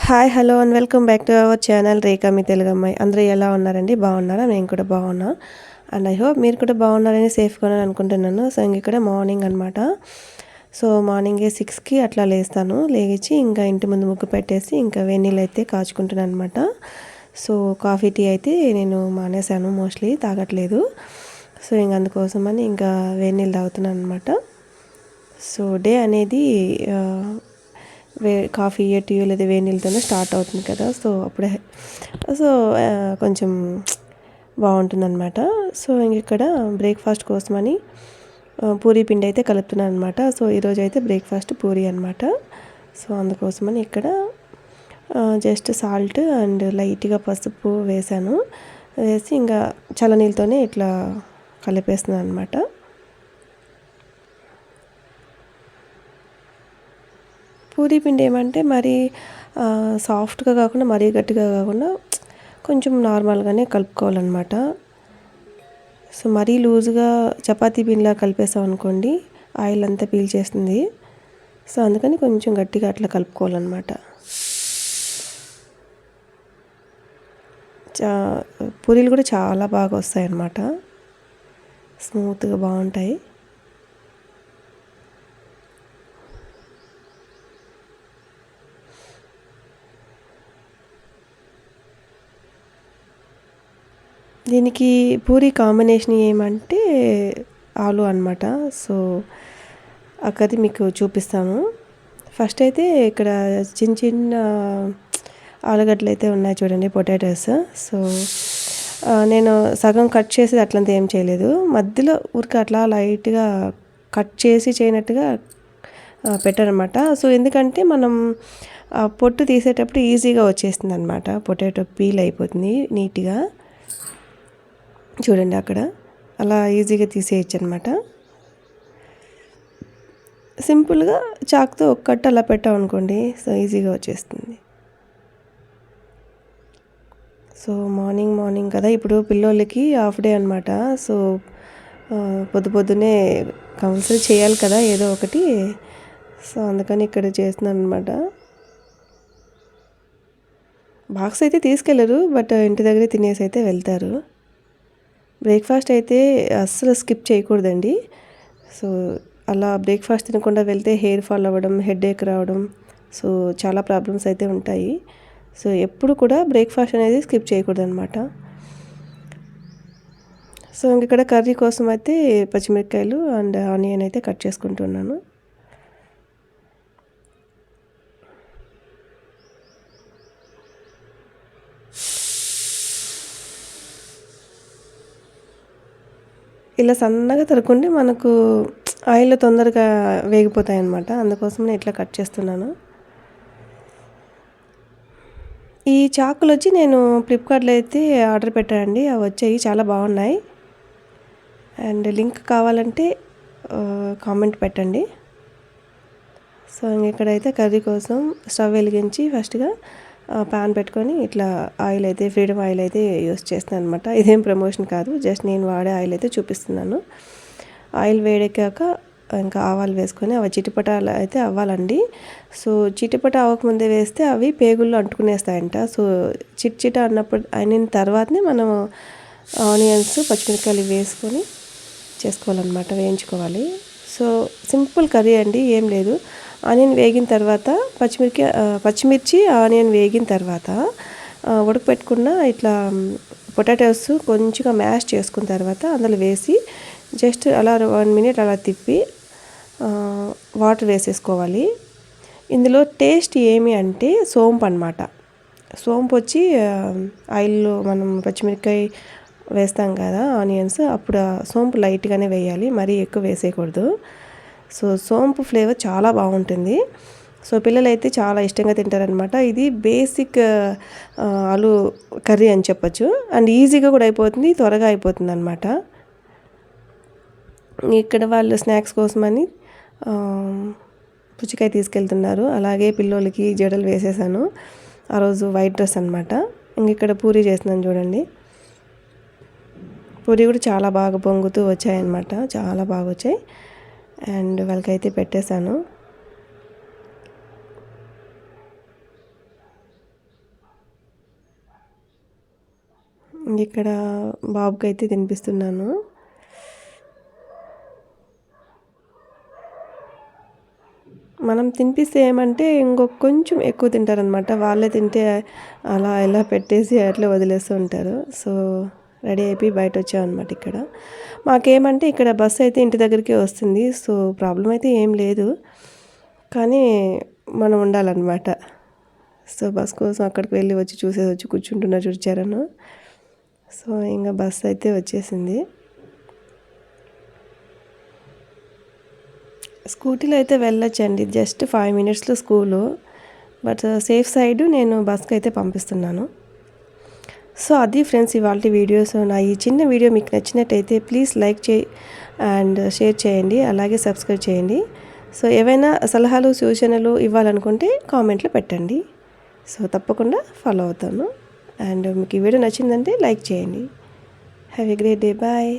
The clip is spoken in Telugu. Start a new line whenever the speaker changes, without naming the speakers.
Hi hello and welcome back to our channel Rekha మీ తెలుగు అమ్మాయి. అందరూ ఎలా ఉన్నారండి? బాగున్నారా? నేను కూడా బాగున్నా అండ్ ఐ హోప్ మీరు కూడా బాగున్నారని సేఫ్గా అనుకుంటున్నాను. సో ఇక్కడ మార్నింగ్ అనమాట. సో మార్నింగే 6కి అట్లా లేస్తాను. లేచి ఇంకా ఇంటి ముందు ముగ్గు పెట్టేసి ఇంకా వేడినీళ్ళు అయితే కాచుకుంటున్నాను అనమాట. సో కాఫీ టీ అయితే నేను మానేశాను, మోస్ట్లీ తాగట్లేదు. సో ఇంక అందుకోసమని ఇంకా వేడినీళ్ళు తాగుతున్నాను అనమాట. సో డే అనేది కాఫీ టీ లేదా వేడి నీళ్ళతోనే స్టార్ట్ అవుతుంది కదా. సో అప్పుడే సో కొంచెం బాగుంటుందన్నమాట. సో ఇంక ఇక్కడ బ్రేక్ఫాస్ట్ కోసమని పూరీ పిండి అయితే కలుపుతున్నాను అనమాట. సో ఈరోజు అయితే బ్రేక్ఫాస్ట్ పూరీ అనమాట. సో అందుకోసమని ఇక్కడ జస్ట్ సాల్ట్ అండ్ లైట్గా పసుపు వేసాను. వేసి ఇంకా చల్లనీళ్ళతోనే ఇట్లా కలిపేస్తున్నాను అనమాట. పూరీ పిండి ఏమంటే మరీ సాఫ్ట్గా కాకుండా మరీ గట్టిగా కాకుండా కొంచెం నార్మల్గానే కలుపుకోవాలన్నమాట. సో మరీ లూజ్గా చపాతీ పిండిలా కలిపేసాం అనుకోండి, ఆయిల్ అంతా పీల్చేస్తుంది. సో అందుకని కొంచెం గట్టిగా అట్లా కలుపుకోవాలన్నమాట. పూరీలు కూడా చాలా బాగా వస్తాయి అన్నమాట, స్మూత్గా బాగుంటాయి. దీనికి పూరీ కాంబినేషన్ ఏమంటే ఆలు అనమాట. సో అక్కది మీకు చూపిస్తాను. ఫస్ట్ అయితే ఇక్కడ చిన్న చిన్న ఆలుగడ్డలు అయితే ఉన్నాయి చూడండి, పొటాటోస్. సో నేను సగం కట్ చేసి అట్లంతా ఏం చేయలేదు, మధ్యలో ఊరికి అట్లా లైట్గా కట్ చేసి చేయనట్టుగా పెట్టారనమాట. సో ఎందుకంటే మనం పొట్టు తీసేటప్పుడు ఈజీగా వచ్చేస్తుంది అనమాట, పొటాటో పీల్ అయిపోతుంది నీట్గా. చూడండి అక్కడ అలా ఈజీగా తీసేయచ్చు అనమాట. సింపుల్గా చాక్తో ఒక కట్ అలా పెట్టామనుకోండి, సో ఈజీగా వచ్చేస్తుంది. సో మార్నింగ్ కదా, ఇప్పుడు పిల్లోళ్ళకి హాఫ్ డే అనమాట. సో పొద్దున్నే కంపల్సరీ చేయాలి కదా ఏదో ఒకటి. సో అందుకని ఇక్కడ చేస్తున్నాను అనమాట. బాక్స్ అయితే తీసుకెళ్ళరు, బట్ ఇంటి దగ్గరే తినేసి అయితే వెళ్తారు. బ్రేక్ఫాస్ట్ అయితే అస్సలు స్కిప్ చేయకూడదండి. సో అలా బ్రేక్ఫాస్ట్ తినకుండా వెళ్తే హెయిర్ ఫాల్ అవ్వడం, హెడేక్ రావడం, సో చాలా ప్రాబ్లమ్స్ అయితే ఉంటాయి. సో ఎప్పుడు కూడా బ్రేక్ఫాస్ట్ అనేది స్కిప్ చేయకూడదు అనమాట. సో ఇక్కడ కర్రీ కోసం అయితే పచ్చిమిరపకాయలు అండ్ ఆనియన్ అయితే కట్ చేసుకుంటున్నాను. ఇలా సన్నగా తరుక్కుంటే మనకు ఆయిల్లో తొందరగా వేగిపోతాయి అన్నమాట. అందుకోసమే ఇట్లా కట్ చేస్తున్నాను. ఈ చాకులు వచ్చి నేను ఫ్లిప్కార్ట్లో అయితే ఆర్డర్ పెట్టానండి, అవి వచ్చాయి, చాలా బాగున్నాయి. అండ్ లింక్ కావాలంటే కామెంట్ పెట్టండి. సో ఇక్కడైతే కర్రీ కోసం స్టవ్ వెలిగించి ఫస్ట్గా ప్యాన్ పెట్టుకొని ఇట్లా ఆయిల్ అయితే ఫ్రీడమ్ ఆయిల్ అయితే యూస్ చేస్తాను అనమాట. ఇదేం ప్రమోషన్ కాదు, జస్ట్ నేను వాడే ఆయిల్ అయితే చూపిస్తున్నాను. ఆయిల్ వేడెక్కాక ఇంకా ఆవాలు వేసుకొని అవి చిటిపట అయితే అవ్వాలండి. సో చిటిపట అవ్వకముందే వేస్తే అవి పేగుల్లో అంటుకునేస్తాయంట. సో చిట్చిట అయిన తర్వాతనే మనం ఆనియన్స్ పచ్చిమిరపకాయలు వేసుకొని చేసుకోవాలన్నమాట, వేయించుకోవాలి. సో సింపుల్ కర్రీ అండి, ఏం లేదు. ఆనియన్ వేగిన తర్వాత పచ్చిమిర్చి ఆనియన్ వేగిన తర్వాత ఉడకపెట్టుకున్న ఇట్లా పొటాటోస్ కొంచెంగా మ్యాష్ చేసుకున్న తర్వాత అందులో వేసి జస్ట్ అలా 1 మినిట్ అలా తిప్పి వాటర్ వేసేసుకోవాలి. ఇందులో టేస్ట్ ఏమి అంటే సోంపు అనమాట. సోంపు వచ్చి ఆయిల్లో మనం పచ్చిమిరపకాయ వేస్తాం కదా, ఆనియన్స్, అప్పుడు సోంపు లైట్గానే వేయాలి, మరీ ఎక్కువ వేసేయకూడదు. సో సోంపు ఫ్లేవర్ చాలా బాగుంటుంది. సో పిల్లలు అయితే చాలా ఇష్టంగా తింటారనమాట. ఇది బేసిక్ ఆలు కర్రీ అని చెప్పచ్చు. అండ్ ఈజీగా కూడా అయిపోతుంది, త్వరగా అయిపోతుంది అనమాట. ఇక్కడ వాళ్ళు స్నాక్స్ కోసమని పుచ్చకాయ తీసుకెళ్తున్నారు. అలాగే పిల్లోళ్ళకి జడలు వేసేసాను. ఆ రోజు వైట్ డ్రెస్ అనమాట. ఇక్కడ పూరీ చేస్తున్నాను చూడండి. పూరీ కూడా చాలా బాగా పొంగుతూ వచ్చాయన్నమాట, చాలా బాగా వచ్చాయి. అండ్ వాళ్ళకైతే పెట్టేశాను. ఇక్కడ బాబుకైతే తినిపిస్తున్నాను. మనం తినిపిస్తే ఏమంటే ఇంకొక కొంచెం ఎక్కువ తింటారనమాట. వాళ్ళే తింటే అలా ఇలా పెట్టేసి అట్లే వదిలేస్తూ ఉంటారు. సో రెడీ అయిపోయి బయటొచ్చామనమాట ఇక్కడ. మాకేమంటే ఇక్కడ బస్సు అయితే ఇంటి దగ్గరికే వస్తుంది. సో ప్రాబ్లమ్ అయితే ఏం లేదు. కానీ మనం ఉండాలన్నమాట. సో బస్ కోసం అక్కడికి వెళ్ళి వచ్చి చూసేసి వచ్చి కూర్చుంటున్నా చూచారను. సో ఇంకా బస్ అయితే వచ్చేసింది. స్కూటీలో అయితే వెళ్ళొచ్చండి. జస్ట్ 5 మినిట్స్లో స్కూలు. బట్ సేఫ్ సైడ్ నేను బస్కి అయితే పంపిస్తున్నాను. సో అది ఫ్రెండ్స్ ఇవాల్టి వీడియోస్. నా ఈ చిన్న వీడియో మీకు నచ్చినట్టయితే ప్లీజ్ లైక్ అండ్ షేర్ చేయండి. అలాగే సబ్స్క్రైబ్ చేయండి. సో ఏవైనా సలహాలు సూచనలు ఇవ్వాలనుకుంటే కామెంట్లో పెట్టండి. సో తప్పకుండా ఫాలో అవుతాను. అండ్ మీకు ఈ వీడియో నచ్చిందంటే లైక్ చేయండి. Have a great day. Bye.